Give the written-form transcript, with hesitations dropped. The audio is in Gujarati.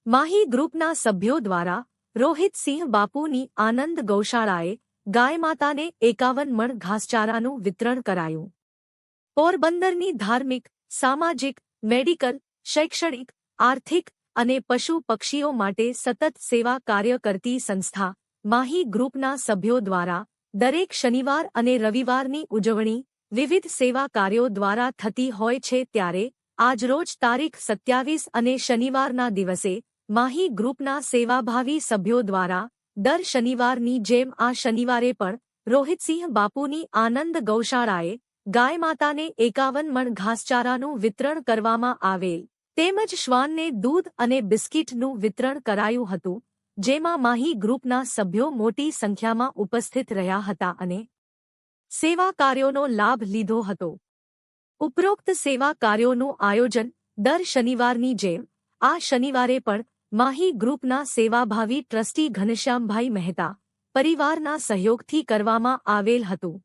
માહી ગ્રુપના સભ્યો દ્વારા રોહિતસિંહ બાપુની આનંદ ગૌશાળાએ ગાયમાતાને 51 મણ ઘાસચારાનું વિતરણ કરાયું. પોરબંદરની ધાર્મિક, સામાજિક, મેડિકલ, શૈક્ષણિક, આર્થિક અને પશુ પક્ષીઓ માટે સતત સેવા કાર્ય કરતી સંસ્થા માહી ગ્રુપના સભ્યો દ્વારા દરેક શનિવાર અને રવિવારની ઉજવણી વિવિધ સેવા કાર્યો દ્વારા થતી હોય છે ત્યારે આજરોજ તારીખ 27 અને શનિવારના દિવસે માહી ગ્રુપના સેવાભાવી સભ્યો દ્વારા દર શનિવારની જેમ આ શનિવારે પણ રોહિતસિંહ બાપુની આનંદ ગૌશાળાએ ગાયમાતાને 51 મણ ઘાસચારાનું વિતરણ કરવામાં આવેલ તેમજ શ્વાનને દૂધ અને બિસ્કિટનું વિતરણ કરાયું હતું, જેમાં માહી ગ્રુપના સભ્યો મોટી સંખ્યામાં ઉપસ્થિત રહ્યા હતા અને સેવા કાર્યોનો લાભ લીધો હતો. ઉપરોક્ત સેવા કાર્યોનું આયોજન દર શનિવારની જેમ આ શનિવારે પણ માહી ગ્રુપના સેવાભાવી ટ્રસ્ટી ઘનશ્યામભાઈ મહેતા પરિવારના સહયોગથી કરવામાં આવેલ હતું.